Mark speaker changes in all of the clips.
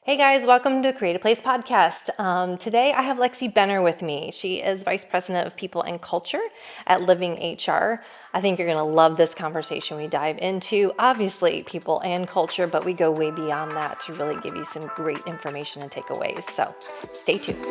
Speaker 1: Hey guys, welcome to Create a Place podcast. Today I have Lexi Benner with me. She is Vice President of People and Culture at Living HR. I think you're going to love this conversation. We dive into, obviously, people and culture, but we go way beyond that to really give you some great information and takeaways. So stay tuned.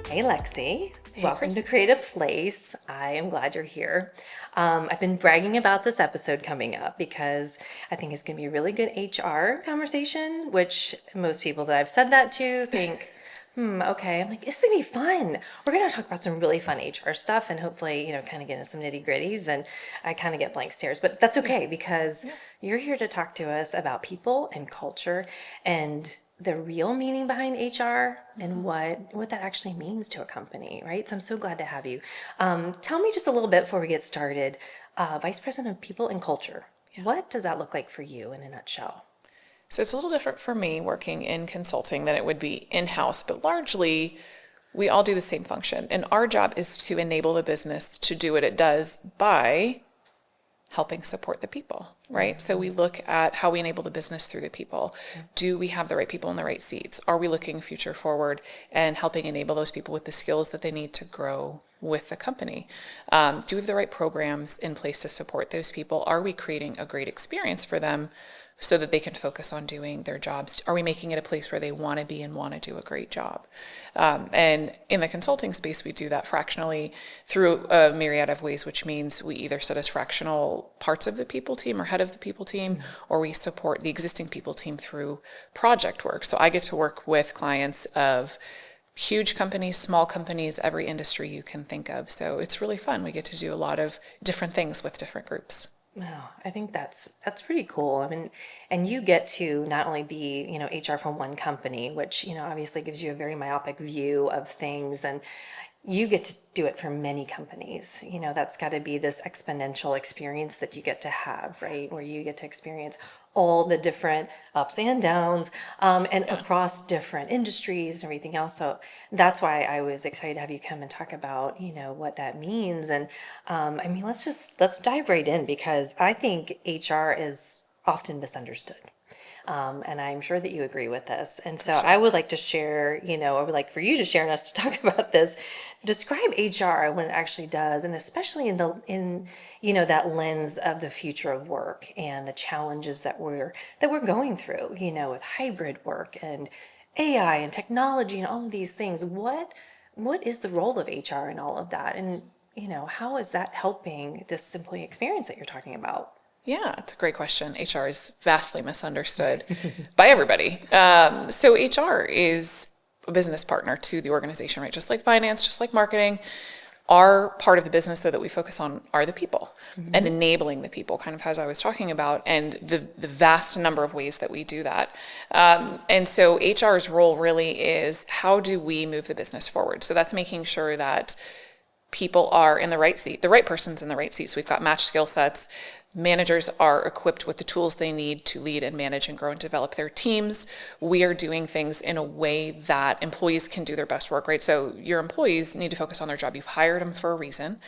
Speaker 1: Hey Lexi, welcome to Create a Place. I am glad you're here. I've been bragging about this episode coming up because I think it's going to be a really good HR conversation, which most people that I've said that to think, okay. I'm like, this is going to be fun. We're going to talk about some really fun HR stuff and hopefully, kind of get into some nitty gritties. And I kind of get blank stares, but that's okay because you're here to talk to us about people and culture and the real meaning behind HR and what that actually means to a company, right? So I'm so glad to have you. Tell me just a little bit before we get started. Vice President of People and Culture. What does that look like for you in a nutshell?
Speaker 2: So it's a little different for me working in consulting than it would be in-house, but largely we all do the same function. And our job is to enable the business to do what it does by helping support the people, right? So we look at how we enable the business through the people. Do we have the right people in the right seats? Are we looking future forward and helping enable those people with the skills that they need to grow with the company? Do we have the right programs in place to support those people? Are we creating a great experience for them so that they can focus on doing their jobs? Are we making it a place where they want to be and want to do a great job? And in the consulting space, we do that fractionally through a myriad of ways, which means we either sit as fractional parts of the people team or head of the people team, or we support the existing people team through project work. So I get to work with clients of huge companies, small companies, every industry you can think of. So it's really fun. We get to do a lot of different things with different groups.
Speaker 1: Wow, I think that's pretty cool. I mean, and you get to not only be, HR from one company, which, obviously gives you a very myopic view of things, and you get to do it for many companies. That's got to be this exponential experience that you get to have, right? Where you get to experience all the different ups and downs and across different industries and everything else. So that's why I was excited to have you come and talk about, what that means. And let's dive right in because I think HR is often misunderstood. And I'm sure that you agree with this. And so I would like to share, I would like for you to share and us to talk about this. Describe HR and what it actually does, and especially in that lens of the future of work and the challenges that we're going through, with hybrid work and AI and technology and all of these things. What is the role of HR in all of that? And how is that helping this employee experience that you're talking about?
Speaker 2: Yeah, it's a great question. HR is vastly misunderstood by everybody. So HR is a business partner to the organization, right? Just like finance, just like marketing. Our part of the business, though, that we focus on are the people and enabling the people, kind of as I was talking about, and the vast number of ways that we do that. And so HR's role really is how do we move the business forward? So that's making sure that people are in the right seat, the right person's in the right seat. So we've got matched skill sets. Managers are equipped with the tools they need to lead and manage and grow and develop their teams. We are doing things in a way that employees can do their best work, right? So your employees need to focus on their job. You've hired them for a reason.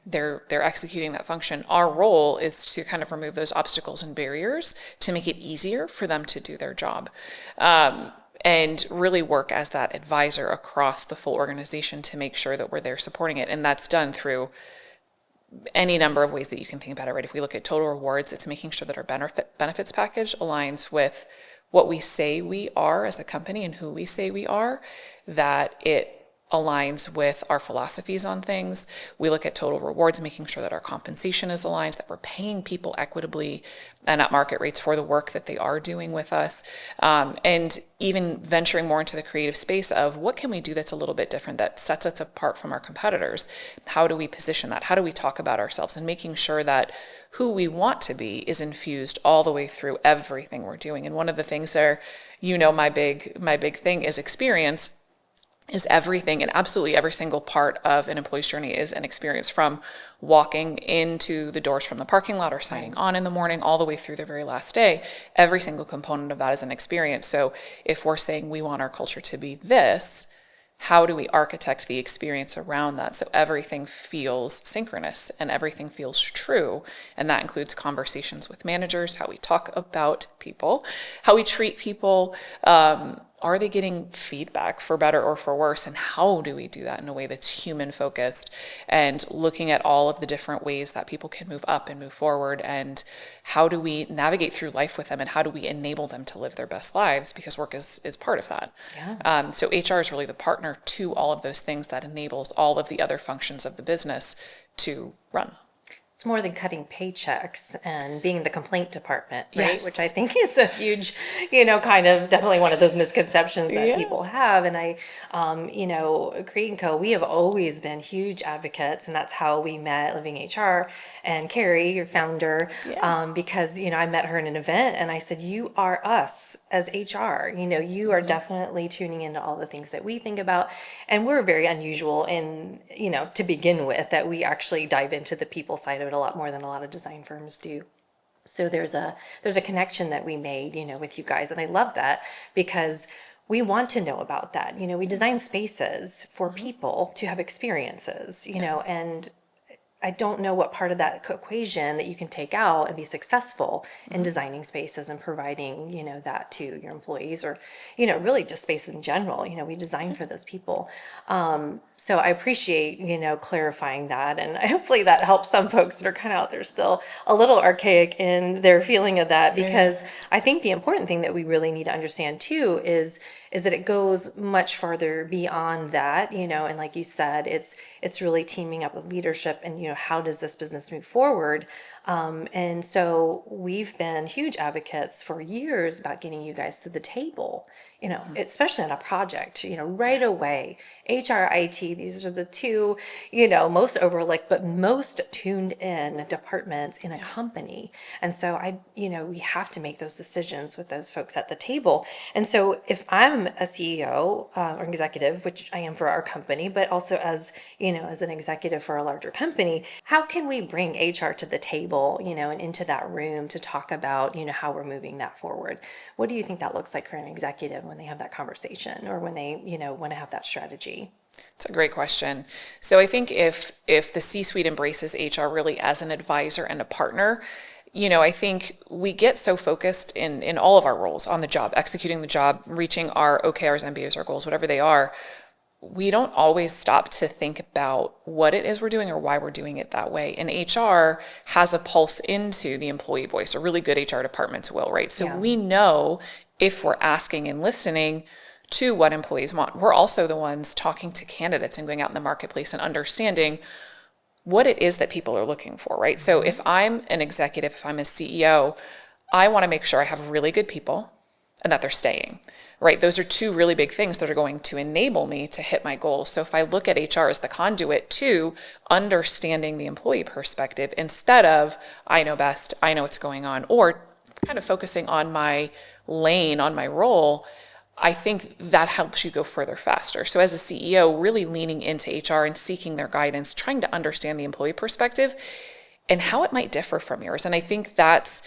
Speaker 2: They're executing that function. Our role is to kind of remove those obstacles and barriers to make it easier for them to do their job. And really work as that advisor across the full organization to make sure that we're there supporting it. And that's done through any number of ways that you can think about it, right? If we look at total rewards, it's making sure that our benefits package aligns with what we say we are as a company and who we say we are, that it aligns with our philosophies on things. We look at total rewards, making sure that our compensation is aligned, that we're paying people equitably and at market rates for the work that they are doing with us. And even venturing more into the creative space of what can we do that's a little bit different, that sets us apart from our competitors? How do we position that? How do we talk about ourselves? And making sure that who we want to be is infused all the way through everything we're doing. And one of the things there, my big thing is experience. Is everything, and absolutely every single part of an employee's journey is an experience, from walking into the doors from the parking lot or signing on in the morning all the way through their very last day. Every single component of that is an experience. So if we're saying we want our culture to be this, how do we architect the experience around that so everything feels synchronous and everything feels true? And that includes conversations with managers, how we talk about people, how we treat people. Are they getting feedback for better or for worse? And how do we do that in a way that's human focused and looking at all of the different ways that people can move up and move forward? And how do we navigate through life with them? And how do we enable them to live their best lives? Because work is part of that.
Speaker 1: Yeah.
Speaker 2: So HR is really the partner to all of those things that enables all of the other functions of the business to run.
Speaker 1: It's more than cutting paychecks and being the complaint department, right?
Speaker 2: Yes.
Speaker 1: Which I think is a huge, kind of definitely one of those misconceptions that
Speaker 2: Yeah.
Speaker 1: people have. And Create and Co, we have always been huge advocates, and that's how we met, Living HR, and Carrie, your founder,
Speaker 2: Yeah.
Speaker 1: because, I met her in an event and I said, you are us as HR, you are definitely tuning into all the things that we think about. And we're very unusual in, to begin with, that we actually dive into the people side of it a lot more than a lot of design firms do. So there's a connection that we made, with you guys. And I love that because we want to know about that. We design spaces for people to have experiences,
Speaker 2: Yes.
Speaker 1: and I don't know what part of that equation that you can take out and be successful in designing spaces and providing, that to your employees, or, really just space in general. We design for those people. So I appreciate, clarifying that. And hopefully that helps some folks that are kind of out there still a little archaic in their feeling of that, because I think the important thing that we really need to understand too is that it goes much farther beyond that, and like you said, it's really teaming up with leadership and, how does this business move forward? And so we've been huge advocates for years about getting you guys to the table, especially on a project, right away. HR, IT, these are the two, most overlooked, but most tuned in departments in a company. And so we have to make those decisions with those folks at the table. And so if I'm a CEO or executive, which I am for our company, but also as an executive for a larger company, how can we bring HR to the table, and into that room to talk about, how we're moving that forward? What do you think that looks like for an executive when they have that conversation, or when they, want to have that strategy?
Speaker 2: It's a great question. So I think if the C-suite embraces HR really as an advisor and a partner, I think we get so focused in all of our roles on the job, executing the job, reaching our OKRs, MBAs, our goals, whatever they are. We don't always stop to think about what it is we're doing or why we're doing it that way. And HR has a pulse into the employee voice, or really good HR departments will, right? So we know if we're asking and listening to what employees want. We're also the ones talking to candidates and going out in the marketplace and understanding what it is that people are looking for, right? So if I'm an executive, if I'm a CEO, I want to make sure I have really good people and that they're staying, right? Those are two really big things that are going to enable me to hit my goals. So if I look at HR as the conduit to understanding the employee perspective, instead of I know best, I know what's going on, or kind of focusing on my lane, on my role, I think that helps you go further faster. So as a CEO, really leaning into HR and seeking their guidance, trying to understand the employee perspective and how it might differ from yours. And I think that's,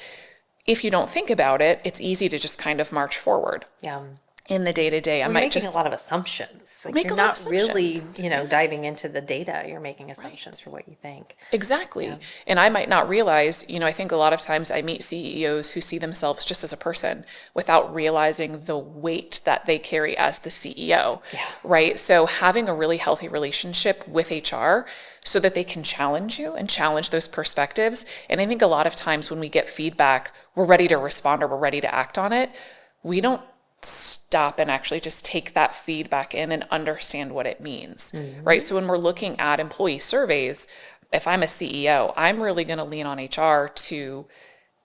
Speaker 2: if you don't think about it, it's easy to just kind of march forward.
Speaker 1: Yeah.
Speaker 2: In the day-to-day,
Speaker 1: You're making a lot of assumptions. Like, you're not really, diving into the data. You're making assumptions for what you think.
Speaker 2: Exactly.
Speaker 1: Yeah.
Speaker 2: And I might not realize, I think a lot of times I meet CEOs who see themselves just as a person without realizing the weight that they carry as the CEO, right? So having a really healthy relationship with HR so that they can challenge you and challenge those perspectives. And I think a lot of times when we get feedback, we're ready to respond or we're ready to act on it. We don't stop and actually just take that feedback in and understand what it means, right? So when we're looking at employee surveys, if I'm a CEO, I'm really going to lean on HR to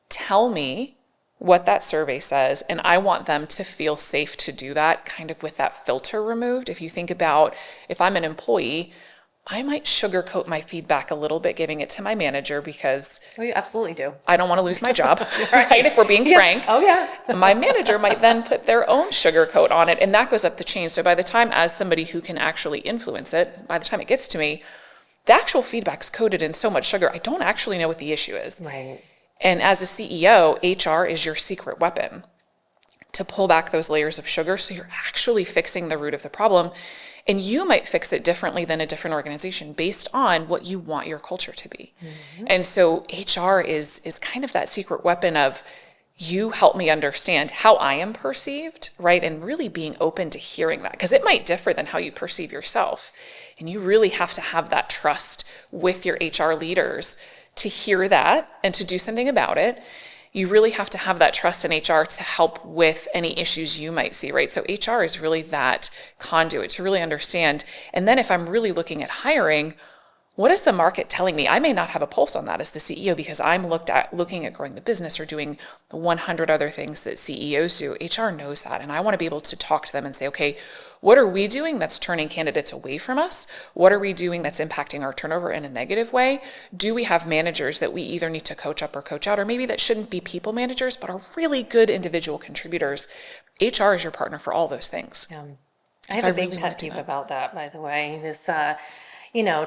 Speaker 2: tell me what that survey says, and I want them to feel safe to do that, kind of with that filter removed. If you think about, if I'm an employee, I might sugarcoat my feedback a little bit, giving it to my manager because
Speaker 1: you absolutely do.
Speaker 2: I don't want to lose my job, right? If we're being frank.
Speaker 1: Oh, yeah.
Speaker 2: My manager might then put their own sugarcoat on it, and that goes up the chain. So by the time, as somebody who can actually influence it, by the time it gets to me, the actual feedback's coated in so much sugar, I don't actually know what the issue is.
Speaker 1: Right.
Speaker 2: And as a CEO, HR is your secret weapon to pull back those layers of sugar so you're actually fixing the root of the problem. And you might fix it differently than a different organization based on what you want your culture to be. And so HR is kind of that secret weapon of, you help me understand how I am perceived, right? And really being open to hearing that, because it might differ than how you perceive yourself. And you really have to have that trust with your HR leaders to hear that and to do something about it. You really have to have that trust in HR to help with any issues you might see, right? So HR is really that conduit to really understand. And then if I'm really looking at hiring, what is the market telling me? I may not have a pulse on that as the CEO because I'm looking at growing the business or doing the 100 other things that CEOs do. HR knows that. And I want to be able to talk to them and say, okay, what are we doing that's turning candidates away from us? What are we doing that's impacting our turnover in a negative way? Do we have managers that we either need to coach up or coach out, or maybe that shouldn't be people managers, but are really good individual contributors? HR is your partner for all those things.
Speaker 1: I have a big pet peeve about that, by the way. This,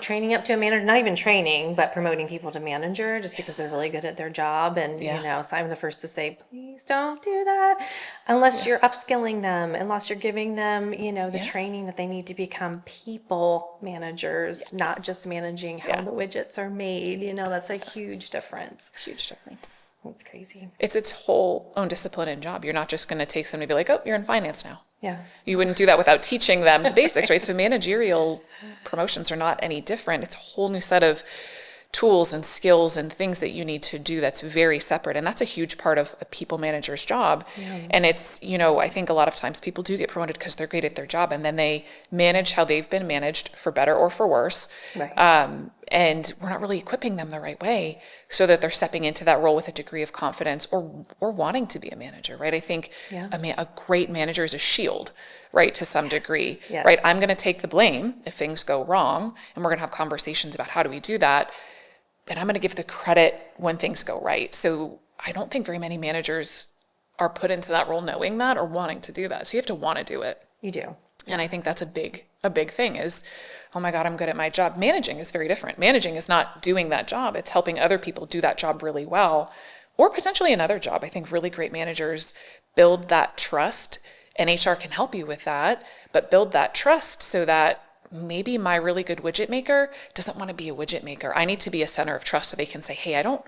Speaker 1: training up to a manager, not even training, but promoting people to manager just because they're really good at their job. And, so I'm the first to say, please don't do that unless you're upskilling them, unless you're giving them, the training that they need to become people managers, not just managing how the widgets are made. That's a huge difference.
Speaker 2: Huge difference.
Speaker 1: That's crazy.
Speaker 2: It's its whole own discipline and job. You're not just going to take somebody and be like, oh, you're in finance now.
Speaker 1: Yeah.
Speaker 2: You wouldn't do that without teaching them the basics, right? So managerial promotions are not any different. It's a whole new set of tools and skills and things that you need to do that's very separate. And that's a huge part of a people manager's job. Yeah. And it's, I think a lot of times people do get promoted because they're great at their job and then they manage how they've been managed, for better or for worse. Right. And we're not really equipping them the right way so that they're stepping into that role with a degree of confidence or wanting to be a manager, right? I think a great manager is a shield, right, to some degree, right? I'm going to take the blame if things go wrong, and we're going to have conversations about how do we do that, but I'm going to give the credit when things go right. So I don't think very many managers are put into that role knowing that or wanting to do that. So you have to want to do it.
Speaker 1: You do.
Speaker 2: And I think that's a big thing is, oh my God, I'm good at my job. Managing is very different. Managing is not doing that job. It's helping other people do that job really well, or potentially another job. I think really great managers build that trust, and HR can help you with that, but build that trust so that maybe my really good widget maker doesn't want to be a widget maker. I need to be a center of trust so they can say, hey, I don't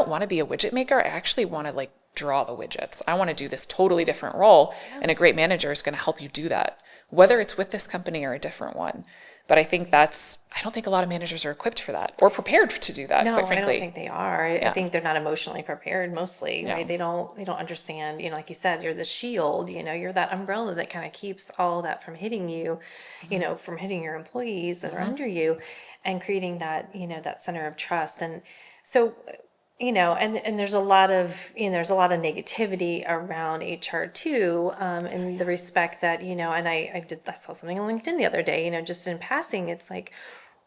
Speaker 2: want to be a widget maker. I actually want to draw the widgets. I want to do this totally different role. And a great manager is going to help you do that, whether it's with this company or a different one. But I don't think a lot of managers are equipped for that or prepared to do that, quite frankly.
Speaker 1: I don't think they are. I think they're not emotionally prepared mostly, right? They don't understand, like you said, you're the shield, you're that umbrella that kind of keeps all that from hitting you, from hitting your employees that are under you, and creating that, that center of trust. And so, and there's a lot of, negativity around HR too, in the respect that, and I saw something on LinkedIn the other day, just in passing, it's like,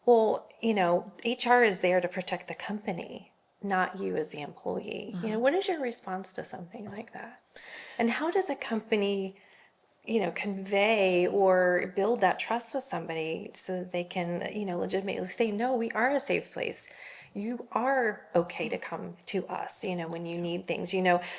Speaker 1: well, HR is there to protect the company, not you as the employee. What is your response to something like that? And how does a company, convey or build that trust with somebody so that they can, legitimately say, no, we are a safe place. You are okay to come to us, when you need things,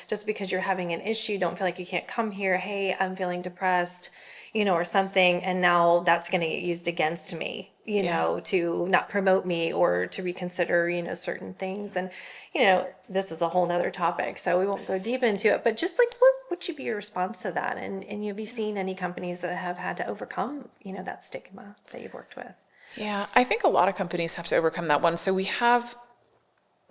Speaker 1: just because you're having an issue, don't feel like you can't come here. Hey, I'm feeling depressed, or something. And now that's going to get used against me, to not promote me or to reconsider, certain things. And, this is a whole nother topic, so we won't go deep into it, but just what would you be your response to that? And have you seen any companies that have had to overcome, that stigma that you've worked with?
Speaker 2: Yeah, I think a lot of companies have to overcome that one. So we have,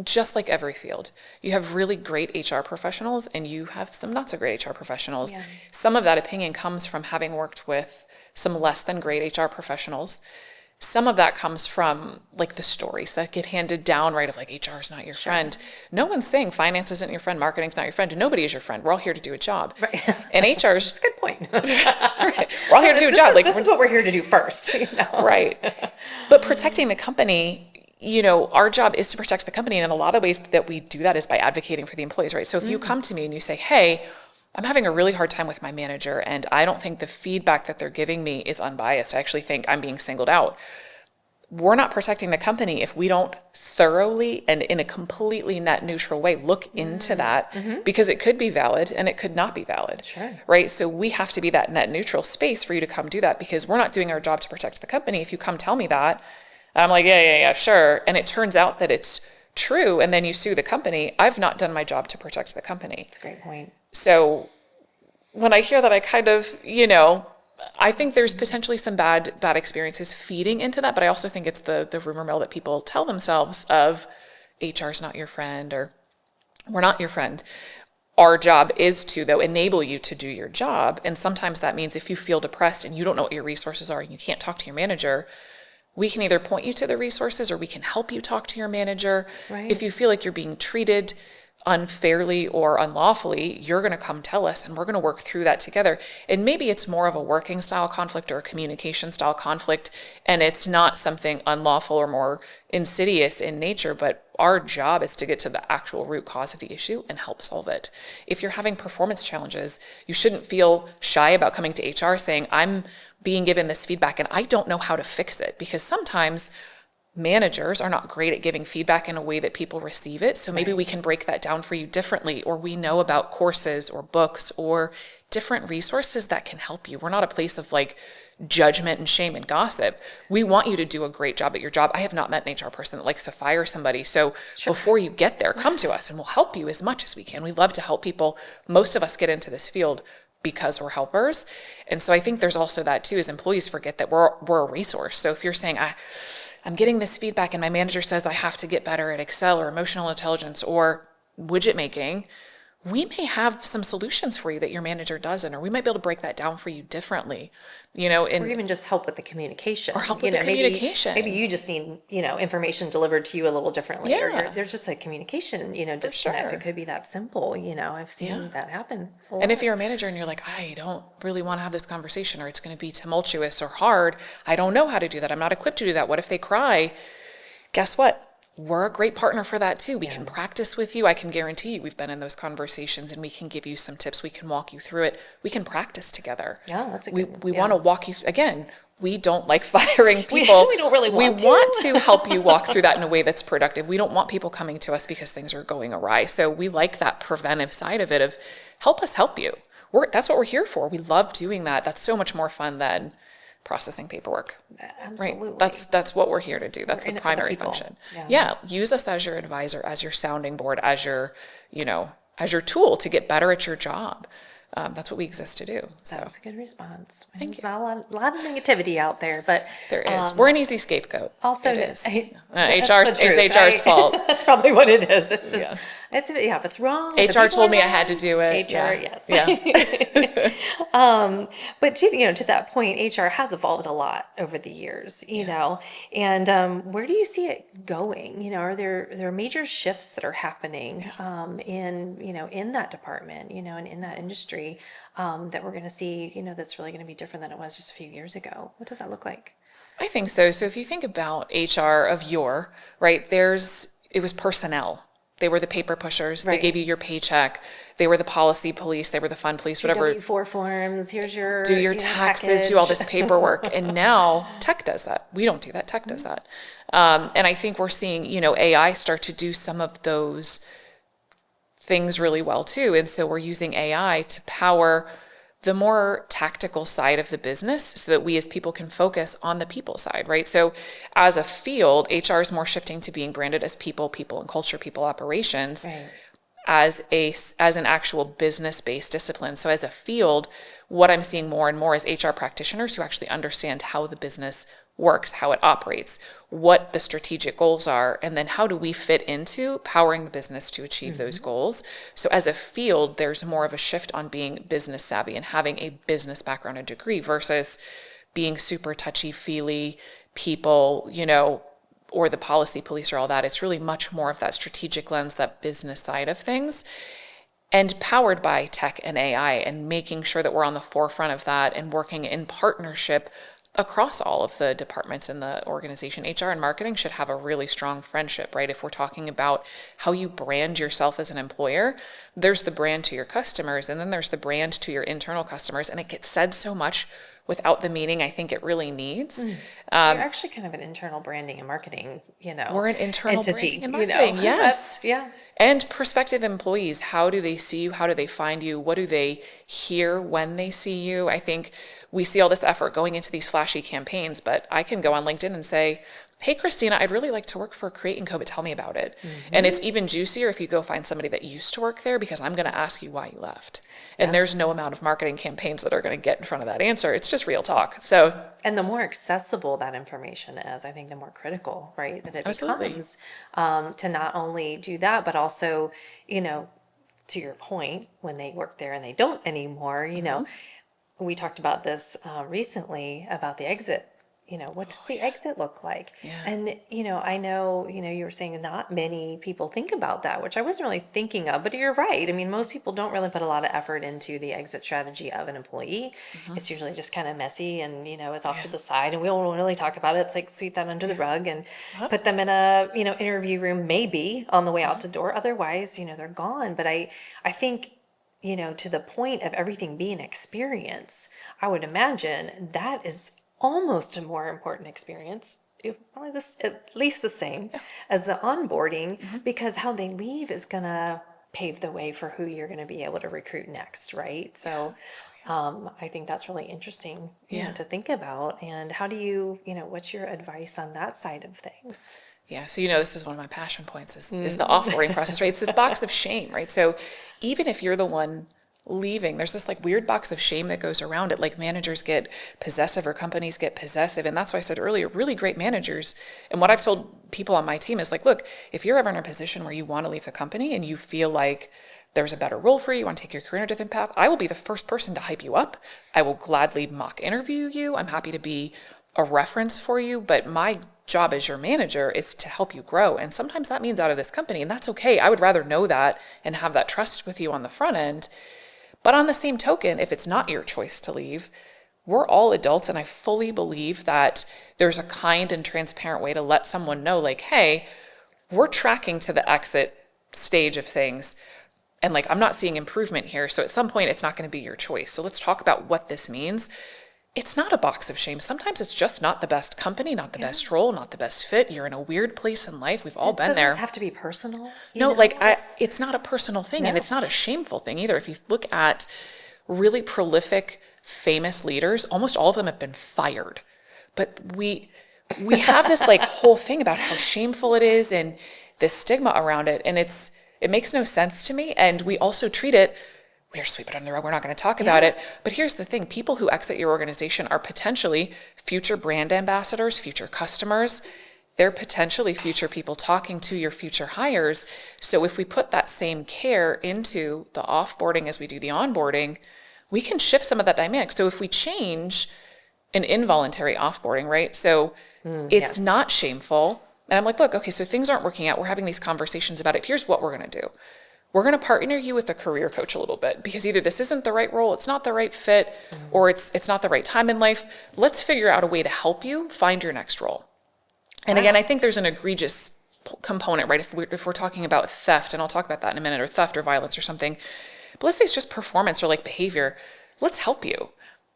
Speaker 2: just like every field, you have really great HR professionals and you have some not so great HR professionals. Yeah. Some of that opinion comes from having worked with some less than great HR professionals. Some of that comes from the stories that get handed down, right? Of HR is not your friend. No one's saying finance isn't your friend, marketing's not your friend. Nobody is your friend. We're all here to do a job. Right. And HR's
Speaker 1: that's a good point.
Speaker 2: Right. We're all here to do a job.
Speaker 1: This is what we're here to do first.
Speaker 2: Right. But protecting the company, our job is to protect the company. And in a lot of ways that we do that is by advocating for the employees, right? So if you come to me and you say, hey, I'm having a really hard time with my manager and I don't think the feedback that they're giving me is unbiased. I actually think I'm being singled out. we're not protecting the company if we don't thoroughly and in a completely net neutral way look into that, because it could be valid and it could not be valid.
Speaker 1: Sure.
Speaker 2: Right? So we have to be that net neutral space for you to come do that, because we're not doing our job to protect the company. If you come tell me that, I'm like, yeah, sure. And it turns out that it's true, and then you sue the company. I've not done my job to protect the company.
Speaker 1: That's a great point.
Speaker 2: So when I hear that, I kind of, I think there's potentially some bad experiences feeding into that, but I also think it's the rumor mill that people tell themselves of HR is not your friend, or we're not your friend. Our job is to, though, enable you to do your job. And sometimes that means if you feel depressed and you don't know what your resources are and you can't talk to your manager, we can either point you to the resources or we can help you talk to your manager.
Speaker 1: Right.
Speaker 2: If you feel like you're being treated unfairly or unlawfully, you're going to come tell us, and we're going to work through that together. And maybe it's more of a working style conflict or a communication style conflict, and it's not something unlawful or more insidious in nature, but our job is to get to the actual root cause of the issue and help solve it. If you're having performance challenges, you shouldn't feel shy about coming to HR saying, I'm being given this feedback and I don't know how to fix it, because sometimes managers are not great at giving feedback in a way that people receive it. So maybe we can break that down for you differently, or we know about courses or books or different resources that can help you. We're not a place of like judgment and shame and gossip. We want you to do a great job at your job. I have not met an HR person that likes to fire somebody. So before you get there, come to us and we'll help you as much as we can. We love to help people. Most of us get into this field because we're helpers. And so I think there's also that too, is employees forget that we're a resource. So if you're saying, I'm getting this feedback and my manager says I have to get better at Excel or emotional intelligence or widget making, we may have some solutions for you that your manager doesn't, or we might be able to break that down for you differently,
Speaker 1: or even just help with the communication.
Speaker 2: Or help with the communication.
Speaker 1: Maybe you just need, information delivered to you a little differently.
Speaker 2: Yeah.
Speaker 1: Or there's just a communication, disconnect.
Speaker 2: sure.
Speaker 1: It could be that simple. I've seen that happen.
Speaker 2: And if you're a manager and you're like, I don't really want to have this conversation, or it's going to be tumultuous or hard, I don't know how to do that, I'm not equipped to do that, what if they cry? Guess what? We're a great partner for that too. We can practice with you. I can guarantee you we've been in those conversations, and we can give you some tips. We can walk you through it. We can practice together.
Speaker 1: Yeah, that's a good
Speaker 2: We want to walk you, again, we don't like firing people.
Speaker 1: We don't really want to.
Speaker 2: We want to help you walk through that in a way that's productive. We don't want people coming to us because things are going awry. So we like that preventive side of it, of help us help you. That's what we're here for. We love doing that. That's so much more fun than processing paperwork.
Speaker 1: Absolutely.
Speaker 2: Right? That's what we're here to do. That's the primary
Speaker 1: people.
Speaker 2: function. Yeah. Use us as your advisor, as your sounding board, as your, as your tool to get better at your job. That's what we exist to do. So
Speaker 1: that's a good response. There's not a lot of negativity out there, but
Speaker 2: there is. We're an easy scapegoat.
Speaker 1: Also,
Speaker 2: it is.
Speaker 1: It's
Speaker 2: HR's fault.
Speaker 1: That's probably what it is. It's just, if it's wrong.
Speaker 2: HR told me I had to do it.
Speaker 1: HR, yes.
Speaker 2: Yeah.
Speaker 1: But to that point, HR has evolved a lot over the years, and where do you see it going? Are there major shifts that are happening in that department, and in that industry that we're going to see, that's really going to be different than it was just a few years ago? What does that look like?
Speaker 2: I think so. So if you think about HR of yore, right, it was personnel. They were the paper pushers. Right. They gave you your paycheck. They were the policy police. They were the fund police, whatever.
Speaker 1: W-4 forms. Here's your
Speaker 2: do your taxes,
Speaker 1: package.
Speaker 2: Do all this paperwork. And now tech does that. We don't do that. Tech does that. And I think we're seeing, AI start to do some of those things really well too. And so we're using AI to power the more tactical side of the business so that we as people can focus on the people side, right? So as a field, HR is more shifting to being branded as people and culture, people operations, right, as an actual business-based discipline. So as a field, what I'm seeing more and more is HR practitioners who actually understand how the business works, how it operates, what the strategic goals are, and then how do we fit into powering the business to achieve those goals. So as a field, there's more of a shift on being business savvy and having a business background and degree versus being super touchy-feely people, or the policy police or all that. It's really much more of that strategic lens, that business side of things, and powered by tech and AI, and making sure that we're on the forefront of that and working in partnership across all of the departments in the organization. HR and marketing should have a really strong friendship, right? If we're talking about how you brand yourself as an employer, there's the brand to your customers, and then there's the brand to your internal customers. And it gets said so much without the meaning I think it really needs.
Speaker 1: You're actually kind of an internal branding and marketing,
Speaker 2: We're an internal
Speaker 1: entity,
Speaker 2: branding and marketing, yes.
Speaker 1: Yeah.
Speaker 2: And prospective employees, how do they see you? How do they find you? What do they hear when they see you? I think we see all this effort going into these flashy campaigns, but I can go on LinkedIn and say, hey, Kristina, I'd really like to work for Create & Co, but tell me about it. And it's even juicier if you go find somebody that used to work there, because I'm going to ask you why you left. And there's no amount of marketing campaigns that are going to get in front of that answer. It's just real talk. So,
Speaker 1: And the more accessible that information is, I think the more critical, right, that it
Speaker 2: Absolutely.
Speaker 1: becomes, to not only do that, but also, to your point, when they work there and they don't anymore, we talked about this recently about the exit. What does the exit look like?
Speaker 2: Yeah.
Speaker 1: And, I know, you were saying not many people think about that, which I wasn't really thinking of, but you're right. I mean, most people don't really put a lot of effort into the exit strategy of an employee. It's usually just kind of messy and, it's off to the side and we won't really talk about it. It's like sweep that under the rug and put them in a, interview room, maybe on the way out the door. Otherwise, they're gone. But I think, to the point of everything being experience, I would imagine that is almost a more important experience, probably at least the same as the onboarding, because how they leave is gonna pave the way for who you're going to be able to recruit next, right? So I think that's really interesting to think about. And how do you, what's your advice on that side of things?
Speaker 2: Yeah, so this is one of my passion points is the offboarding process, right? It's this box of shame, right? So even if you're the one leaving, there's this like weird box of shame that goes around it. Like managers get possessive or companies get possessive. And that's why I said earlier, really great managers. And what I've told people on my team is like, look, if you're ever in a position where you want to leave a company and you feel like there's a better role for you, you want to take your career in a different path, I will be the first person to hype you up. I will gladly mock interview you. I'm happy to be a reference for you, but my job as your manager is to help you grow. And sometimes that means out of this company, and that's okay. I would rather know that and have that trust with you on the front end. But on the same token, if it's not your choice to leave, we're all adults, and I fully believe that there's a kind and transparent way to let someone know, like, hey, we're tracking to the exit stage of things, and like, I'm not seeing improvement here, so at some point, it's not going to be your choice. So let's talk about what this means. It's not a box of shame. Sometimes it's just not the best company, not the best role, not the best fit. You're in a weird place in life. We've all been there.
Speaker 1: It doesn't have to be personal.
Speaker 2: It's not a personal thing, and it's not a shameful thing either. If you look at really prolific, famous leaders, almost all of them have been fired. But we have this like whole thing about how shameful it is and this stigma around it, and it makes no sense to me. And we also treat it, we're sweep it under the rug, we're not going to talk about it. But here's the thing, people who exit your organization are potentially future brand ambassadors, future customers. They're potentially future people talking to your future hires. So if we put that same care into the offboarding as we do the onboarding, we can shift some of that dynamic. So if we change an involuntary offboarding, right? So it's not shameful. And I'm like, look, okay, so things aren't working out. We're having these conversations about it. Here's what we're going to do. We're going to partner you with a career coach a little bit, because either this isn't the right role, it's not the right fit, or it's not the right time in life. Let's figure out a way to help you find your next role. And again, I think there's an egregious component, right? If we're talking about theft, and I'll talk about that in a minute, or theft or violence or something, but let's say it's just performance or like behavior. Let's help you.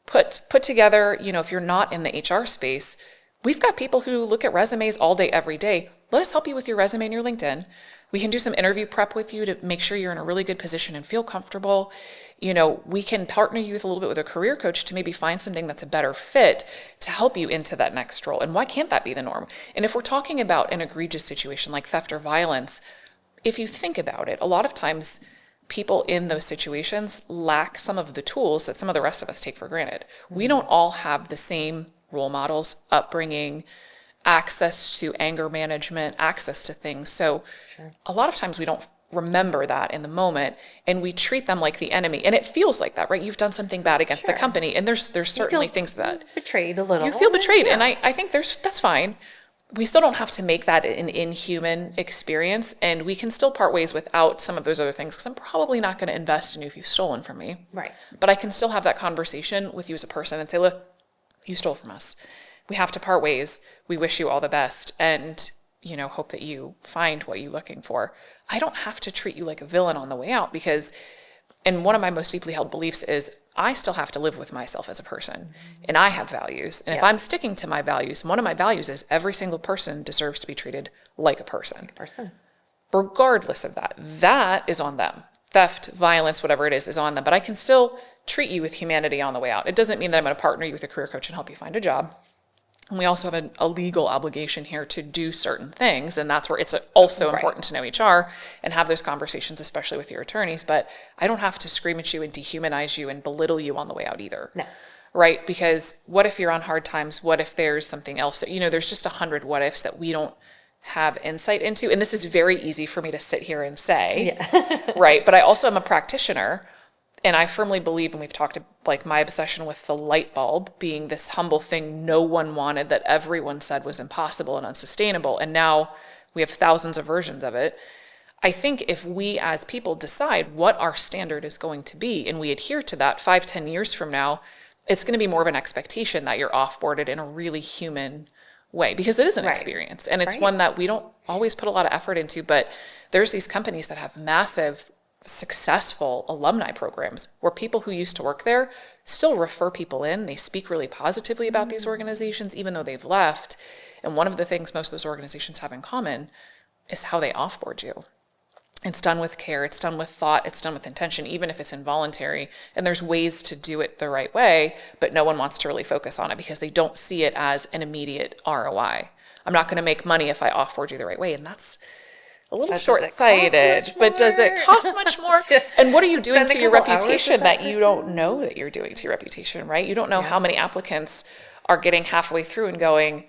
Speaker 2: Put together, if you're not in the HR space, we've got people who look at resumes all day, every day. Let us help you with your resume and your LinkedIn. We can do some interview prep with you to make sure you're in a really good position and feel comfortable. We can partner you with a little bit with a career coach to maybe find something that's a better fit to help you into that next role. And why can't that be the norm? And if we're talking about an egregious situation like theft or violence, if you think about it, a lot of times people in those situations lack some of the tools that some of the rest of us take for granted. We don't all have the same role models, upbringing, access to anger management, access to things. So a lot of times we don't remember that in the moment, and we treat them like the enemy. And it feels like that, right? You've done something bad against the company, and there's certainly things that
Speaker 1: betrayed a little.
Speaker 2: You feel betrayed, and I think that's fine. We still don't have to make that an inhuman experience, and we can still part ways without some of those other things, because I'm probably not going to invest in you if you've stolen from me.
Speaker 1: Right.
Speaker 2: But I can still have that conversation with you as a person and say, look, you stole from us. We have to part ways. We wish you all the best, and hope that you find what you're looking for. I don't have to treat you like a villain on the way out, because And one of my most deeply held beliefs is I still have to live with myself as a person, and I have values. And if I'm sticking to my values, one of my values is every single person deserves to be treated like a person. Regardless of that. That is on them. Theft, violence, whatever it is on them. But I can still treat you with humanity on the way out. It doesn't mean that I'm going to partner you with a career coach and help you find a job. And we also have a legal obligation here to do certain things. And that's where it's also important to know HR and have those conversations, especially with your attorneys. But I don't have to scream at you and dehumanize you and belittle you on the way out either.
Speaker 1: No.
Speaker 2: Right? Because what if you're on hard times? What if there's something else that, there's just 100 what ifs that we don't have insight into. And this is very easy for me to sit here and say, right? But I also am a practitioner. And I firmly believe, and we've talked like my obsession with the light bulb being this humble thing no one wanted, that everyone said was impossible and unsustainable. And now we have thousands of versions of it. I think if we as people decide what our standard is going to be and we adhere to that 5-10 years from now, it's going to be more of an expectation that you're offboarded in a really human way, because it is an experience. And it's one that we don't always put a lot of effort into, but there's these companies that have massive successful alumni programs where people who used to work there still refer people in. They speak really positively about these organizations, even though they've left. And one of the things most of those organizations have in common is how they offboard you. It's done with care, it's done with thought, it's done with intention, even if it's involuntary. And there's ways to do it the right way, but no one wants to really focus on it because they don't see it as an immediate ROI. I'm not going to make money if I offboard you the right way. And that's a little short-sighted, but does it cost much more? And what are you doing to your reputation that you don't know that you're doing to your reputation, right? You don't know how many applicants are getting halfway through and going,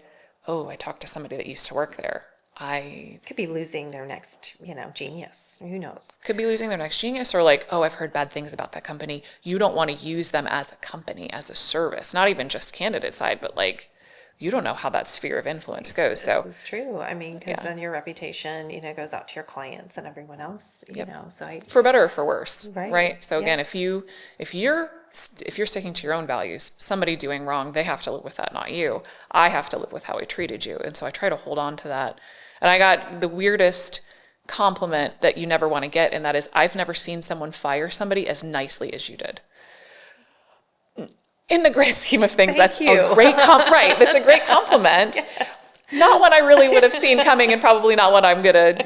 Speaker 2: oh, I talked to somebody that used to work there. I
Speaker 1: could be losing their next, genius. Who knows?
Speaker 2: Could be losing their next genius, or like, oh, I've heard bad things about that company. You don't want to use them as a company, as a service, not even just candidate side, but like, you don't know how that sphere of influence goes. So
Speaker 1: this is true. I mean, because then your reputation, goes out to your clients and everyone else, so
Speaker 2: for better or for worse, right? So again, if you're sticking to your own values, somebody doing wrong, they have to live with that, not you. I have to live with how I treated you. And so I try to hold on to that. And I got the weirdest compliment that you never want to get, and that is, I've never seen someone fire somebody as nicely as you did. In the grand scheme of things, that's a great That's a great compliment. Yes. Not one I really would have seen coming, and probably not one I'm gonna,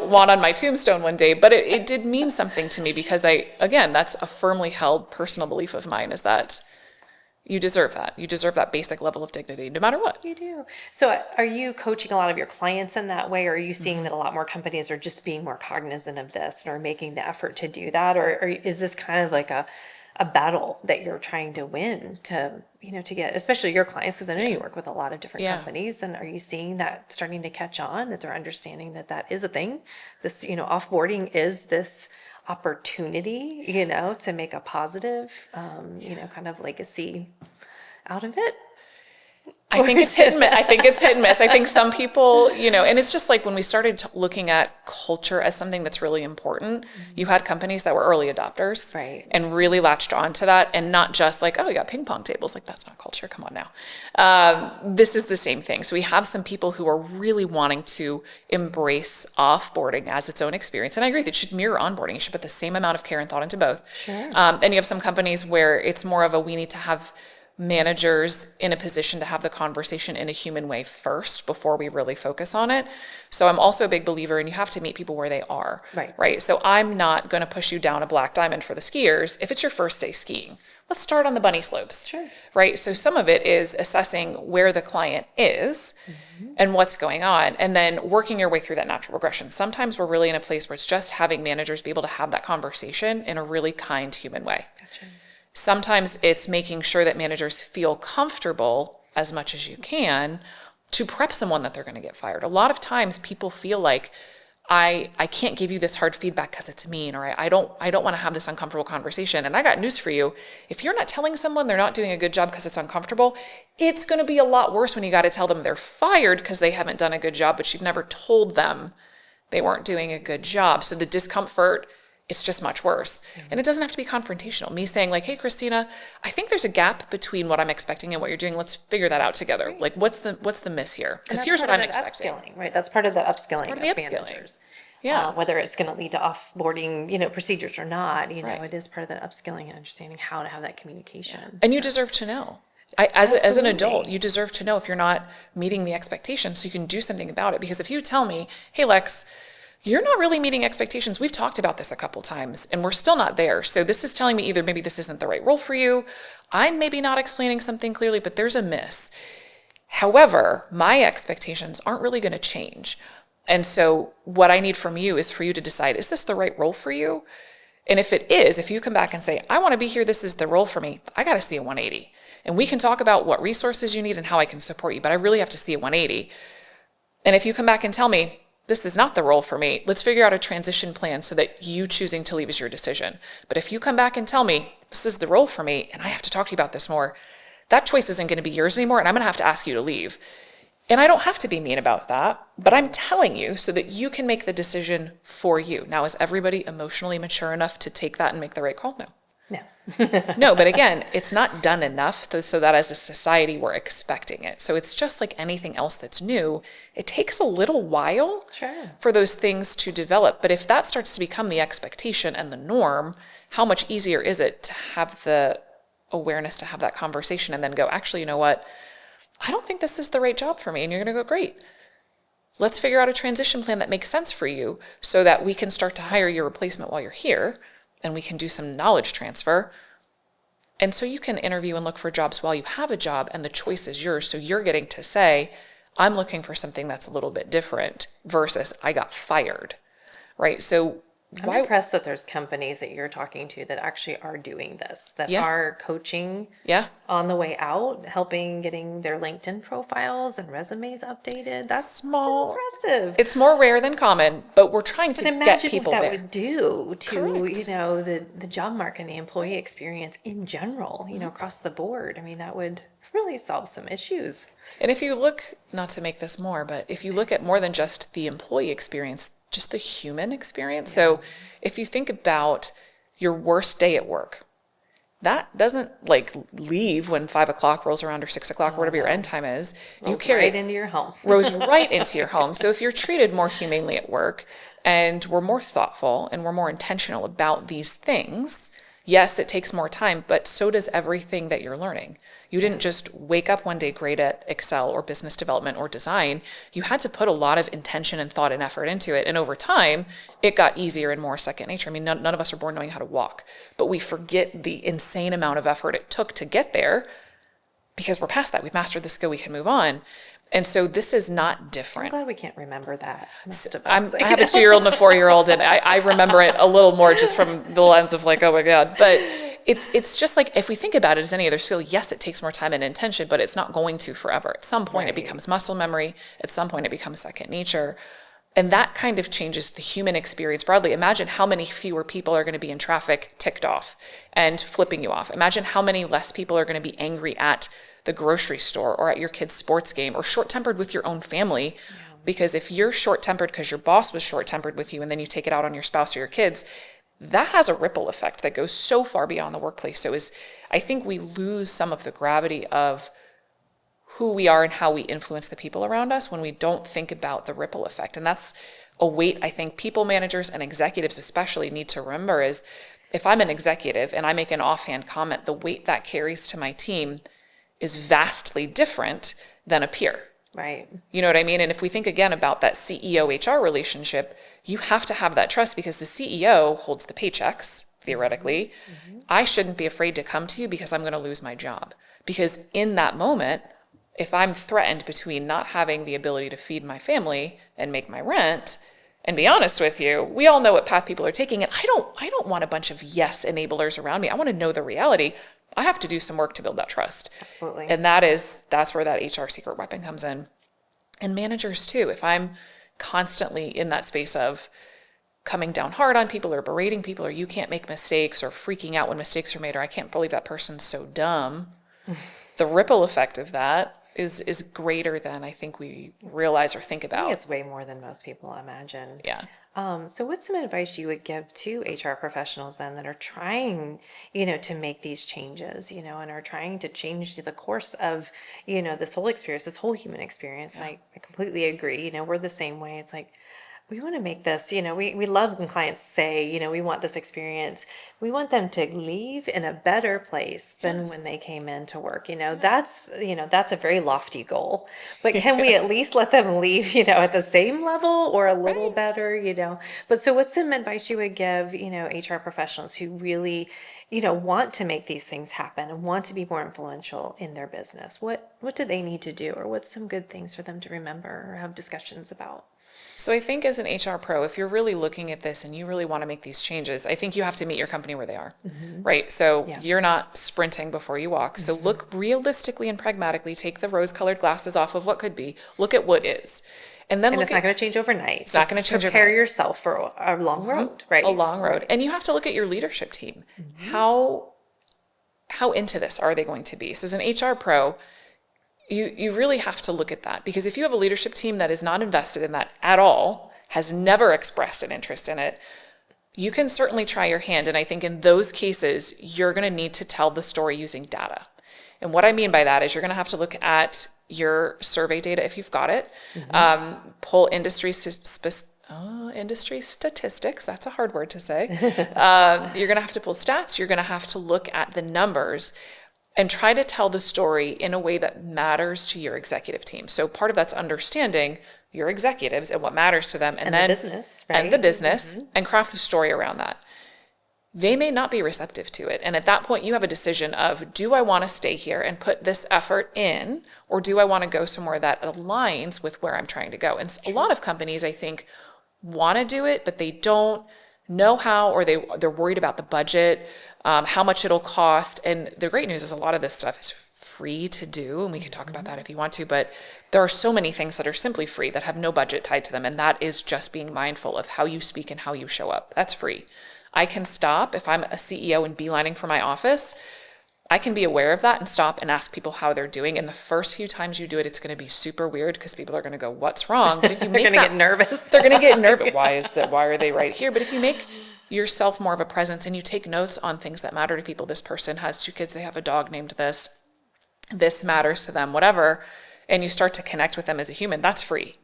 Speaker 2: want on my tombstone one day. But it did mean something to me because that's a firmly held personal belief of mine, is that you deserve that. You deserve that basic level of dignity, no matter what.
Speaker 1: You do. So are you coaching a lot of your clients in that way? Or are you seeing that a lot more companies are just being more cognizant of this and are making the effort to do that? Or is this kind of like a battle that you're trying to win to get, especially your clients, because I know you work with a lot of different companies, and are you seeing that starting to catch on, that they're understanding that is a thing? This, offboarding is this opportunity, to make a positive, kind of legacy out of it?
Speaker 2: I think it's hit and miss. I think some people, and it's just like when we started looking at culture as something that's really important, you had companies that were early adopters and really latched onto that, and not just like, oh, we got ping pong tables. Like, that's not culture. Come on now. This is the same thing. So we have some people who are really wanting to embrace offboarding as its own experience. And I agree that it should mirror onboarding. You should put the same amount of care and thought into both.
Speaker 1: Sure.
Speaker 2: And you have some companies where it's more of we need to have managers in a position to have the conversation in a human way first before we really focus on it. So I'm also a big believer in you have to meet people where they are. Right. So I'm not going to push you down a black diamond for the skiers if it's your first day skiing. Let's start on the bunny slopes.
Speaker 1: Sure.
Speaker 2: Right. So some of it is assessing where the client is and what's going on, and then working your way through that natural progression. Sometimes we're really in a place where it's just having managers be able to have that conversation in a really kind, human way.
Speaker 1: Gotcha.
Speaker 2: Sometimes it's making sure that managers feel comfortable as much as you can to prep someone that they're going to get fired. A lot of times people feel like, I can't give you this hard feedback because it's mean, or I don't want to have this uncomfortable conversation. And I got news for you. If you're not telling someone they're not doing a good job because it's uncomfortable, it's going to be a lot worse when you got to tell them they're fired because they haven't done a good job, but you've never told them they weren't doing a good job. So the discomfort, it's just much worse. And it doesn't have to be confrontational. Me saying like, hey, Kristina, I think there's a gap between what I'm expecting and what you're doing. Let's figure that out together. Like, what's the miss here? Because here's what I'm expecting.
Speaker 1: Upskilling, right? That's part of the upskilling of managers.
Speaker 2: Yeah.
Speaker 1: whether it's going to lead to offboarding, procedures or not,
Speaker 2: Right.
Speaker 1: it is part of that upskilling and understanding how to have that communication.
Speaker 2: And you deserve to know. As an adult,
Speaker 1: Absolutely.
Speaker 2: you deserve to know if you're not meeting the expectations so you can do something about it. Because if you tell me, hey, Lex, you're not really meeting expectations. We've talked about this a couple times and we're still not there. So this is telling me either maybe this isn't the right role for you. I'm maybe not explaining something clearly, but there's a miss. However, my expectations aren't really going to change. And so what I need from you is for you to decide, is this the right role for you? And if it is, if you come back and say, I want to be here, this is the role for me, I got to see a 180. And we can talk about what resources you need and how I can support you, but I really have to see a 180. And if you come back and tell me, this is not the role for me, let's figure out a transition plan so that you choosing to leave is your decision. But if you come back and tell me, this is the role for me, and I have to talk to you about this more, that choice isn't going to be yours anymore, and I'm going to have to ask you to leave. And I don't have to be mean about that, but I'm telling you so that you can make the decision for you. Now, is everybody emotionally mature enough to take that and make the right call? No.
Speaker 1: No.
Speaker 2: No, but again, it's not done enough so that as a society we're expecting it. So it's just like anything else that's new. It takes a little while
Speaker 1: Sure.
Speaker 2: for those things to develop. But if that starts to become the expectation and the norm, how much easier is it to have the awareness to have that conversation and then go, actually, you know what? I don't think this is the right job for me. And you're going to go, great. Let's figure out a transition plan that makes sense for you so that we can start to hire your replacement while you're here and we can do some knowledge transfer. And so you can interview and look for jobs while you have a job and the choice is yours. So you're getting to say, I'm looking for something that's a little bit different versus I got fired, right? So
Speaker 1: I'm impressed that there's companies that you're talking to that actually are doing this, that
Speaker 2: Yeah.
Speaker 1: are coaching
Speaker 2: Yeah.
Speaker 1: on the way out, helping getting their LinkedIn profiles and resumes updated. That's
Speaker 2: Small.
Speaker 1: impressive.
Speaker 2: It's more rare than common, but we're trying to
Speaker 1: But
Speaker 2: get
Speaker 1: imagine what
Speaker 2: people
Speaker 1: that
Speaker 2: there.
Speaker 1: would do to,
Speaker 2: Correct.
Speaker 1: the job market and the employee experience in general, across the board. I mean, that would really solve some issues.
Speaker 2: And if you look, not to make this more, but if you look at more than just the employee experience, just the human experience. So if you think about your worst day at work, that doesn't like leave when 5 o'clock rolls around or 6 o'clock or whatever your end time is. You
Speaker 1: Rolls
Speaker 2: carry
Speaker 1: right
Speaker 2: it,
Speaker 1: into your home.
Speaker 2: rose right into your home. So if you're treated more humanely at work and we're more thoughtful and we're more intentional about these things, yes, it takes more time, but so does everything that you're learning. You didn't just wake up one day great at Excel or business development or design. You had to put a lot of intention and thought and effort into it. And over time, it got easier and more second nature. I mean, none of us are born knowing how to walk, but we forget the insane amount of effort it took to get there because we're past that. We've mastered the skill, we can move on. And so this is not
Speaker 1: I'm
Speaker 2: different.
Speaker 1: glad we can't remember that. Most of
Speaker 2: I
Speaker 1: us.
Speaker 2: have a 2-year-old and a 4-year-old, and I remember it a little more just from the lens of like, oh my God. But it's just like, if we think about it as any other skill, yes, it takes more time and intention, but it's not going to forever. At some point, it
Speaker 1: Right.
Speaker 2: becomes muscle memory. At some point, it becomes second nature. And that kind of changes the human experience broadly. Imagine how many fewer people are going to be in traffic ticked off and flipping you off. Imagine how many less people are going to be angry at the grocery store or at your kid's sports game or short-tempered with your own family. Because if you're short-tempered because your boss was short-tempered with you and then you take it out on your spouse or your kids, that has a ripple effect that goes so far beyond the workplace. So I think we lose some of the gravity of who we are and how we influence the people around us when we don't think about the ripple effect. And that's a weight I think people managers and executives especially need to remember is if I'm an executive and I make an offhand comment, the weight that carries to my team is vastly different than a peer.
Speaker 1: Right.
Speaker 2: You know what I mean? And if we think again about that CEO HR relationship, you have to have that trust because the CEO holds the paychecks, theoretically. Mm-hmm. I shouldn't be afraid to come to you because I'm going to lose my job. Because in that moment, if I'm threatened between not having the ability to feed my family and make my rent, and be honest with you, we all know what path people are taking, and I don't want a bunch of yes enablers around me. I want to know the reality. I have to do some work to build that trust.
Speaker 1: Absolutely.
Speaker 2: And that's where that HR secret weapon comes in. And managers too. If I'm constantly in that space of coming down hard on people or berating people or you can't make mistakes or freaking out when mistakes are made or I can't believe that person's so dumb, the ripple effect of that is greater than I think we realize or think
Speaker 1: I
Speaker 2: about.
Speaker 1: think it's way more than most people imagine.
Speaker 2: Yeah.
Speaker 1: So what's some advice you would give to HR professionals then that are trying, to make these changes, and are trying to change the course of, this whole experience, this whole human experience. And I completely agree. We're the same way. It's like, we want to make this, we love when clients say, we want this experience. We want them to leave in a better place than when
Speaker 2: Yes.
Speaker 1: they came into work. That's a very lofty goal. But can we at least let them leave, at the same level or a little
Speaker 2: Right.
Speaker 1: better? But so what's some advice you would give, HR professionals who really, want to make these things happen and want to be more influential in their business? What do they need to do, or what's some good things for them to remember or have discussions about?
Speaker 2: So I think as an HR pro, if you're really looking at this and you really want to make these changes, I think you have to meet your company where they are, right? So
Speaker 1: Yeah.
Speaker 2: you're not sprinting before you walk. So look realistically and pragmatically, take the rose-colored glasses off of what could be, look at what is. And then
Speaker 1: And
Speaker 2: look
Speaker 1: it's not
Speaker 2: at,
Speaker 1: going to change overnight.
Speaker 2: it's not
Speaker 1: Just
Speaker 2: going to change
Speaker 1: prepare
Speaker 2: overnight.
Speaker 1: yourself for a long road, right?
Speaker 2: A long road. And you have to look at your leadership team. How into this are they going to be? So as an HR pro, you really have to look at that, because if you have a leadership team that is not invested in that at all, has never expressed an interest in it, you can certainly try your hand. And I think in those cases, you're going to need to tell the story using data. And what I mean by that is you're going to have to look at your survey data if you've got it, pull industry statistics. That's a hard word to say. You're going to have to pull stats. You're going to have to look at the numbers and try to tell the story in a way that matters to your executive team. So part of that's understanding your executives and what matters to them,
Speaker 1: And
Speaker 2: then
Speaker 1: the business, right?
Speaker 2: and the business, and craft the story around that. They may not be receptive to it. And at that point, you have a decision of, do I want to stay here and put this effort in, or do I want to go somewhere that aligns with where I'm trying to go? And a lot of companies, I think, want to do it, but they don't know how, or they're worried about the budget, how much it'll cost. And the great news is a lot of this stuff is free to do, and we can talk about that if you want to, but there are so many things that are simply free that have no budget tied to them, and that is just being mindful of how you speak and how you show up. That's free. I can stop if I'm a CEO and beelining for my office. I can be aware of that and stop and ask people how they're doing. And the first few times you do it, it's going to be super weird because people are going to go, "What's wrong?" But if you make
Speaker 1: They're going to get nervous.
Speaker 2: they're going to get nervous. Why is that? Why are they right here? But if you make yourself more of a presence and you take notes on things that matter to people, this person has 2 kids, they have a dog named this matters to them, whatever, and you start to connect with them as a human, that's free.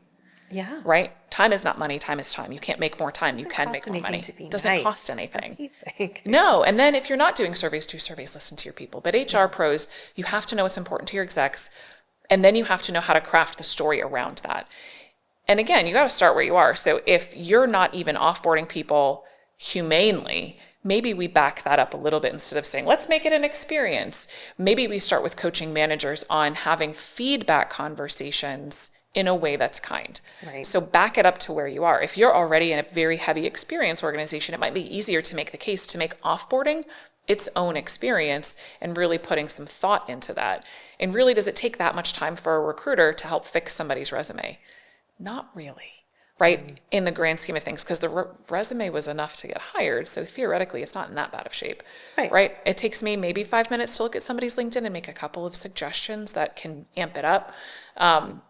Speaker 1: Yeah.
Speaker 2: Right? Time is not money. Time is time. You can't make more time. You can make more money.
Speaker 1: It
Speaker 2: Doesn't cost anything.
Speaker 1: Sake.
Speaker 2: No. And then if you're not doing surveys, do surveys, listen to your people. But HR pros, you have to know what's important to your execs. And then you have to know how to craft the story around that. And again, you got to start where you are. So if you're not even offboarding people humanely, maybe we back that up a little bit instead of saying, let's make it an experience. Maybe we start with coaching managers on having feedback conversations in a way that's kind.
Speaker 1: Right.
Speaker 2: So back it up to where you are. If you're already in a very heavy experience organization, it might be easier to make the case to make offboarding its own experience and really putting some thought into that. And really, does it take that much time for a recruiter to help fix somebody's resume? Not really, right? In the grand scheme of things, because the resume was enough to get hired. So theoretically, it's not in that bad of shape, right? It takes me maybe 5 minutes to look at somebody's LinkedIn and make a couple of suggestions that can amp it up.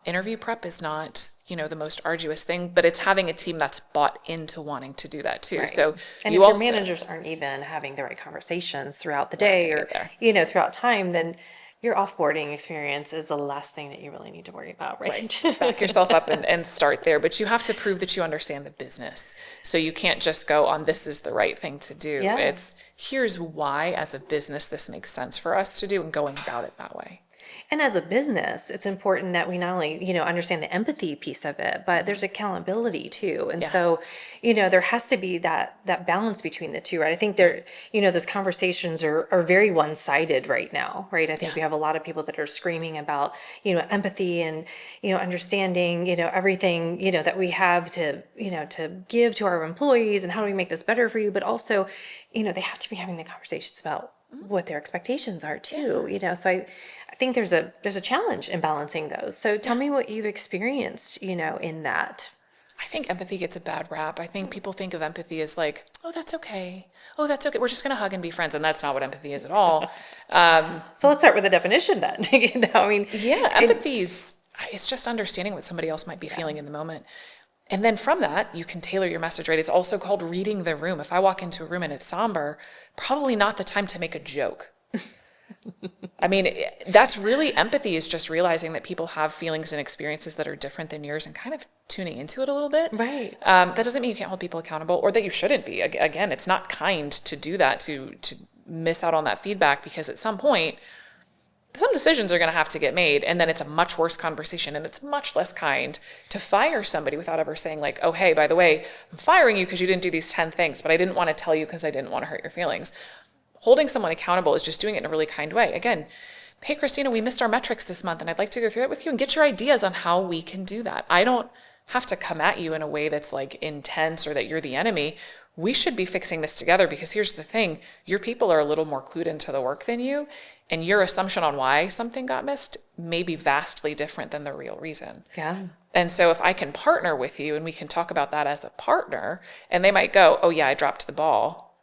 Speaker 2: Interview prep is not, the most arduous thing, but it's having a team that's bought into wanting to do that too.
Speaker 1: Right.
Speaker 2: So
Speaker 1: and
Speaker 2: you
Speaker 1: if
Speaker 2: also,
Speaker 1: your managers aren't even having the right conversations throughout the day or, throughout time, then your offboarding experience is the last thing that you really need to worry about, right?
Speaker 2: back yourself up and start there. But you have to prove that you understand the business. So you can't just go on, this is the right thing to do.
Speaker 1: Yeah.
Speaker 2: It's, here's why as a business this makes sense for us to do, and going about it that way.
Speaker 1: And as a business, it's important that we not only, understand the empathy piece of it, but there's accountability too. And
Speaker 2: Yeah.
Speaker 1: so, there has to be that balance between the two, right? I think those conversations are very one-sided right now, right? I think we have a lot of people that are screaming about, empathy and, understanding, everything, that we have to give to our employees and how do we make this better for you? But also, they have to be having the conversations about what their expectations are too, so I think there's a challenge in balancing those. So tell me what you've experienced, in that.
Speaker 2: I think empathy gets a bad rap. I think people think of empathy as like, oh, that's okay. Oh, that's okay. We're just going to hug and be friends. And that's not what empathy is at all.
Speaker 1: So let's start with the definition then.
Speaker 2: Yeah, empathy is, it's just understanding what somebody else might be feeling in the moment. And then from that, you can tailor your message, right? It's also called reading the room. If I walk into a room and it's somber, probably not the time to make a joke, I mean, that's really empathy, is just realizing that people have feelings and experiences that are different than yours and kind of tuning into it a little bit.
Speaker 1: Right.
Speaker 2: That doesn't mean you can't hold people accountable or that you shouldn't be. Again, it's not kind to do that, to miss out on that feedback, because at some point, some decisions are going to have to get made, and then it's a much worse conversation, and it's much less kind to fire somebody without ever saying like, oh, hey, by the way, I'm firing you because you didn't do these 10 things, but I didn't want to tell you because I didn't want to hurt your feelings. Holding someone accountable is just doing it in a really kind way. Again, hey, Kristina, we missed our metrics this month, and I'd like to go through it with you and get your ideas on how we can do that. I don't have to come at you in a way that's like intense or that you're the enemy. We should be fixing this together, because here's the thing, your people are a little more clued into the work than you, and your assumption on why something got missed may be vastly different than the real reason.
Speaker 1: Yeah.
Speaker 2: And so if I can partner with you and we can talk about that as a partner, and they might go, oh yeah, I dropped the ball.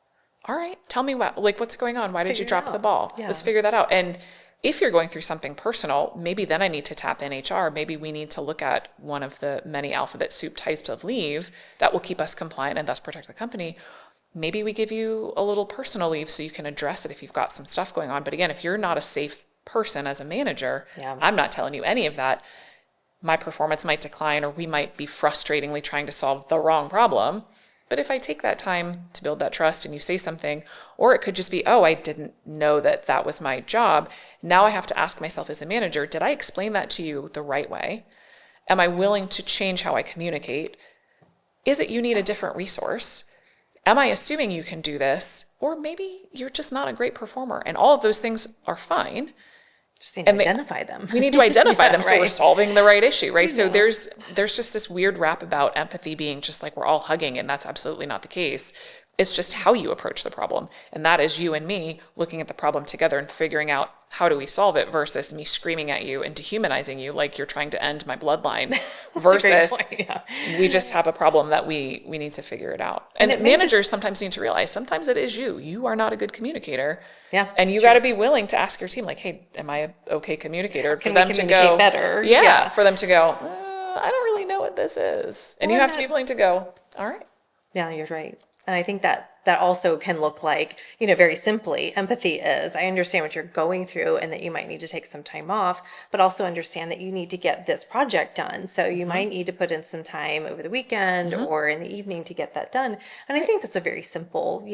Speaker 2: All right, tell me what's going on? Why did you drop the ball?
Speaker 1: Yeah.
Speaker 2: Let's figure that out. And if you're going through something personal, maybe then I need to tap in HR. Maybe we need to look at one of the many alphabet soup types of leave that will keep us compliant and thus protect the company. Maybe we give you a little personal leave so you can address it if you've got some stuff going on. But again, if you're not a safe person as a manager, I'm not telling you any of that. My performance might decline, or we might be frustratingly trying to solve the wrong problem. But if I take that time to build that trust and you say something, or it could just be, oh, I didn't know that that was my job. Now I have to ask myself as a manager, did I explain that to you the right way? Am I willing to change how I communicate? Is it you need a different resource? Am I assuming you can do this? Or maybe you're just not a great performer. And all of those things are fine.
Speaker 1: Just need to identify them.
Speaker 2: We need to identify them, so
Speaker 1: right.
Speaker 2: we're solving the right issue, right? So there's just this weird rap about empathy being just like we're all hugging, and that's absolutely not the case. It's just how you approach the problem. And that is you and me looking at the problem together and figuring out how do we solve it, versus me screaming at you and dehumanizing you like you're trying to end my bloodline, versus we just have a problem that we need to figure it out. And managers sometimes need to realize sometimes it is you. You are not a good communicator.
Speaker 1: Yeah.
Speaker 2: And you got to be willing to ask your team, like, hey, am I an okay communicator?
Speaker 1: Can we communicate better?
Speaker 2: Yeah, for them to go, I don't really know what this is. And you have to be willing to go, all right.
Speaker 1: Yeah, you're right. And I think that also can look like, very simply, empathy is, I understand what you're going through and that you might need to take some time off, but also understand that you need to get this project done. So you might need to put in some time over the weekend or in the evening to get that done. And I think that's a very simple,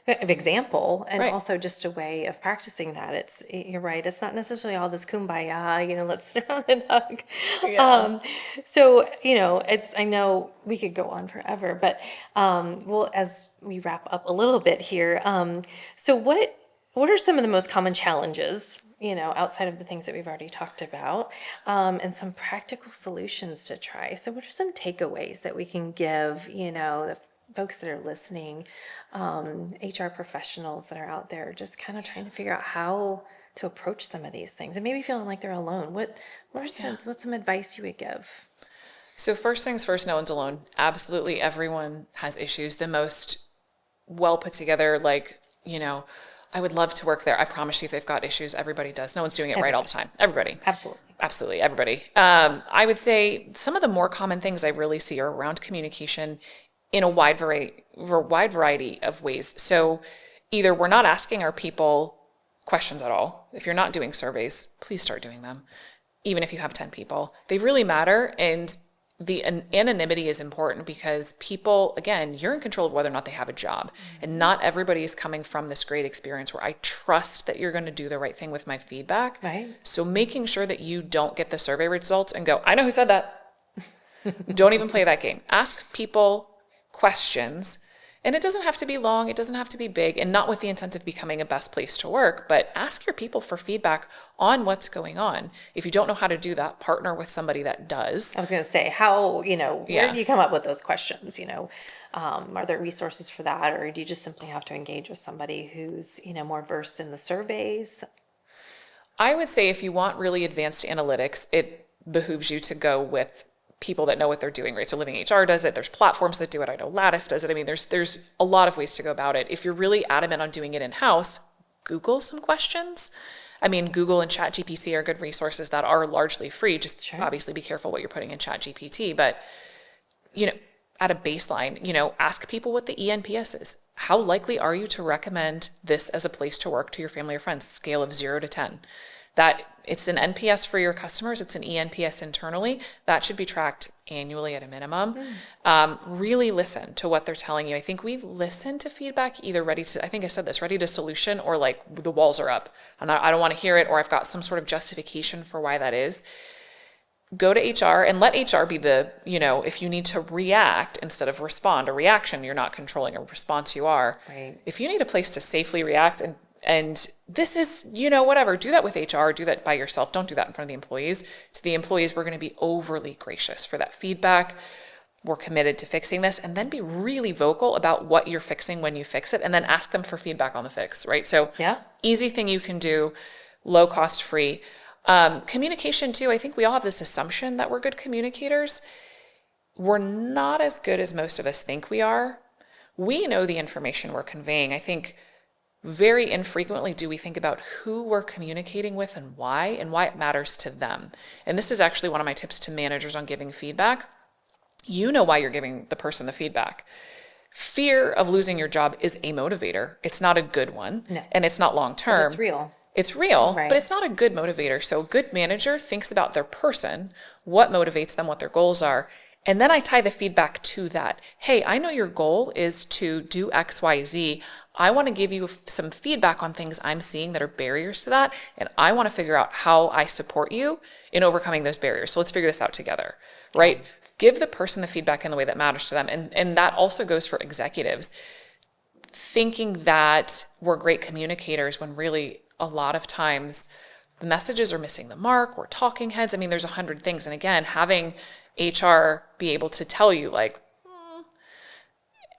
Speaker 1: example, and also just a way of practicing that. You're right. It's not necessarily all this kumbaya, let's sit around and hug.
Speaker 2: Yeah.
Speaker 1: So, I know we could go on forever, but, as we wrap up a little bit here, so what are some of the most common challenges, outside of the things that we've already talked about, and some practical solutions to try? So what are some takeaways that we can give, the folks that are listening, HR professionals that are out there just kind of trying to figure out how to approach some of these things and maybe feeling like they're alone? What's some advice you would give?
Speaker 2: So first things first, no one's alone. Absolutely everyone has issues. The most well put together, I would love to work there. I promise you, if they've got issues, everybody does. No one's doing it right all the time. Everybody. Absolutely everybody. I would say some of the more common things I really see are around communication in a wide variety of ways. So either we're not asking our people questions at all. If you're not doing surveys, please start doing them. Even if you have 10 people, they really matter. And the anonymity is important because people, again, you're in control of whether or not they have a job. And not everybody is coming from this great experience where I trust that you're going to do the right thing with my feedback.
Speaker 1: Right.
Speaker 2: So making sure that you don't get the survey results and go, I know who said that. Don't even play that game. Ask people questions. And it doesn't have to be long, it doesn't have to be big, and not with the intent of becoming a best place to work, but ask your people for feedback on what's going on. If you don't know how to do that, partner with somebody that does.
Speaker 1: I was going to say, how, where do you come up with those questions? Are there resources for that, or do you just simply have to engage with somebody who's, more versed in the surveys?
Speaker 2: I would say if you want really advanced analytics, it behooves you to go with people that know what they're doing, right? So Living HR does it. There's platforms that do it. I know Lattice does it. I mean, there's a lot of ways to go about it. If you're really adamant on doing it in-house, Google some questions. I mean, Google and ChatGPT are good resources that are largely free. Just obviously be careful what you're putting in ChatGPT. But, at a baseline, ask people what the ENPS is. How likely are you to recommend this as a place to work to your family or friends? Scale of 0 to 10. That it's an NPS for your customers, it's an ENPS internally. That should be tracked annually at a minimum. Really listen to what they're telling you. I think we've listened to feedback, either I think I said this, ready to solution, or like the walls are up and I don't want to hear it, or I've got some sort of justification for why that is. Go to HR and let HR be if you need to react instead of respond. A reaction, you're not controlling. A response, you are.
Speaker 1: Right.
Speaker 2: If you need a place to safely react and this is, whatever, do that with HR, do that by yourself. Don't do that in front of the employees. To the employees, we're going to be overly gracious for that feedback. We're committed to fixing this, and then be really vocal about what you're fixing when you fix it, and then ask them for feedback on the fix, right? So easy thing you can do, low cost, free. Communication too, I think we all have this assumption that we're good communicators. We're not as good as most of us think we are. We know the information we're conveying. I think very infrequently do we think about who we're communicating with and why it matters to them. And this is actually one of my tips to managers on giving feedback. You know why you're giving the person the feedback. Fear of losing your job is a motivator. It's not a good one.
Speaker 1: No.
Speaker 2: And it's not long term.
Speaker 1: It's real.
Speaker 2: It's real,
Speaker 1: Right.
Speaker 2: But it's not a good motivator. So a good manager thinks about their person, what motivates them, what their goals are. And then I tie the feedback to that. Hey, I know your goal is to do X, Y, Z. I want to give you some feedback on things I'm seeing that are barriers to that. And I want to figure out how I support you in overcoming those barriers. So let's figure this out together, right? Give the person the feedback in the way that matters to them. And that also goes for executives. Thinking that we're great communicators when really a lot of times the messages are missing the mark, we're talking heads. I mean, there's 100 things. And again, having HR be able to tell you like,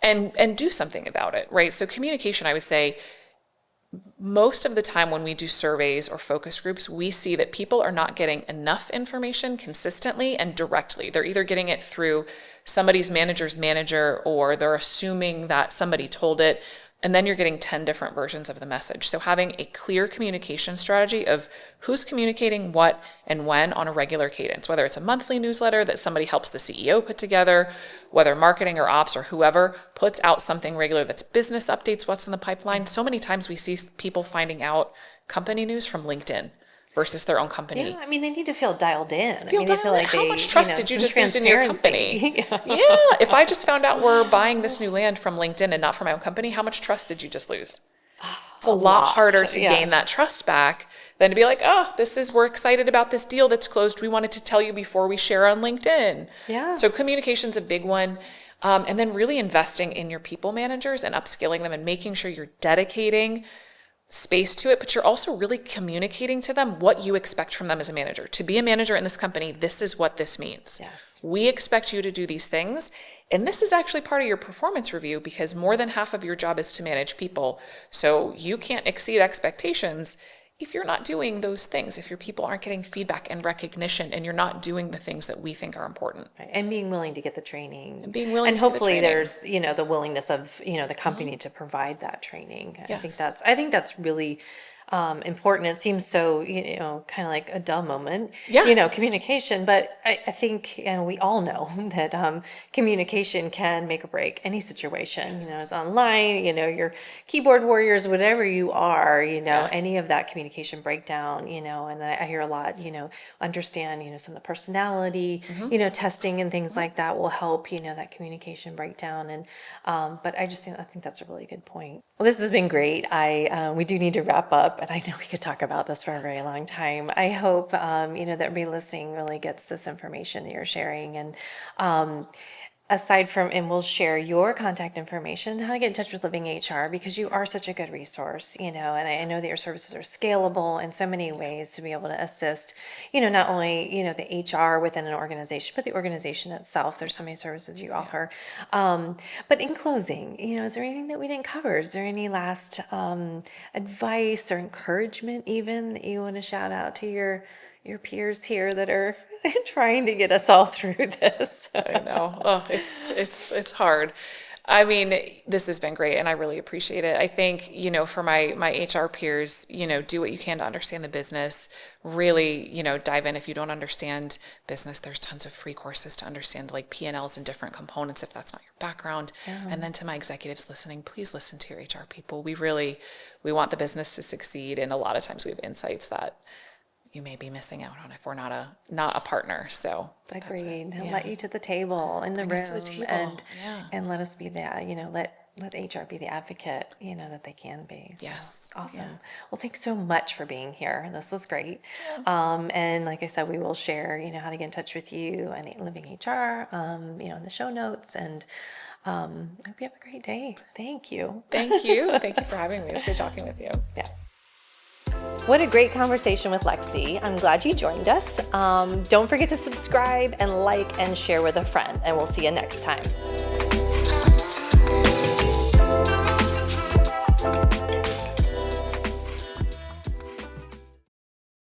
Speaker 2: and do something about it, right? So communication, I would say, most of the time when we do surveys or focus groups, we see that people are not getting enough information consistently and directly. They're either getting it through somebody's manager's manager, or they're assuming that somebody told it. And then you're getting 10 different versions of the message. So having a clear communication strategy of who's communicating what and when on a regular cadence, whether it's a monthly newsletter that somebody helps the CEO put together, whether marketing or ops or whoever puts out something regular that's business updates, what's in the pipeline. So many times we see people finding out company news from LinkedIn versus their own company.
Speaker 1: Yeah, I mean, they need to feel dialed in.
Speaker 2: They feel like how much trust did you just lose in your company?
Speaker 1: Yeah.
Speaker 2: If I just found out we're buying this new land from LinkedIn and not from my own company, how much trust did you just lose? It's a lot harder to gain that trust back than to be like, we're excited about this deal that's closed. We wanted to tell you before we share on LinkedIn.
Speaker 1: Yeah.
Speaker 2: So communication's a big one. And then really investing in your people managers and upskilling them and making sure you're dedicating space to it, but you're also really communicating to them what you expect from them as a manager. To be a manager in this company, this is what this means.
Speaker 1: Yes.
Speaker 2: We expect you to do these things. And this is actually part of your performance review, because more than half of your job is to manage people. So you can't exceed expectations if you're not doing those things, if your people aren't getting feedback and recognition, and you're not doing the things that we think are important.
Speaker 1: Right. And being willing to get the training.
Speaker 2: And being willing
Speaker 1: and
Speaker 2: to get the
Speaker 1: hopefully
Speaker 2: training.
Speaker 1: there's, the willingness of, the company to provide that training.
Speaker 2: Yes.
Speaker 1: I think that's really important. It seems so, kind of like a dumb moment, communication. But I think, and we all know that communication can make or break any situation.
Speaker 2: Yes.
Speaker 1: It's online, your keyboard warriors, whatever you are, any of that communication breakdown, and I hear a lot, understand, some of the personality, testing and things like that will help, that communication breakdown. And, but I think that's a really good point. Well, this has been great. We do need to wrap up. But I know we could talk about this for a very long time. I hope, that everybody listening really gets this information that you're sharing. And aside from, and we'll share your contact information, how to get in touch with Living HR, because you are such a good resource, and I know that your services are scalable in so many ways to be able to assist, not only, the HR within an organization, but the organization itself. There's so many services you offer. But in closing, is there anything that we didn't cover? Is there any last advice or encouragement even that you want to shout out to your peers here that are trying to get us all through this?
Speaker 2: I know. It's hard. I mean, this has been great and I really appreciate it. I think, for my HR peers, do what you can to understand the business. Really, dive in. If you don't understand business, there's tons of free courses to understand like P&Ls and different components if that's not your background. And then to my executives listening, please listen to your HR people. We want the business to succeed. And a lot of times we have insights that you may be missing out on if we're not a partner. So
Speaker 1: agreed. And let you to the table in the
Speaker 2: Bring us to the
Speaker 1: room
Speaker 2: table.
Speaker 1: and let us be that, let HR be the advocate, that they can be. So,
Speaker 2: Yes.
Speaker 1: awesome.
Speaker 2: Yeah.
Speaker 1: Well, thanks so much for being here. This was great. And like I said, we will share, how to get in touch with you and Living HR, in the show notes. And I hope you have a great day. Thank you.
Speaker 2: Thank you. Thank you for having me. It's good talking with you.
Speaker 1: Yeah. What a great conversation with Lexi. I'm glad you joined us. Don't forget to subscribe and like and share with a friend, and we'll see you next time.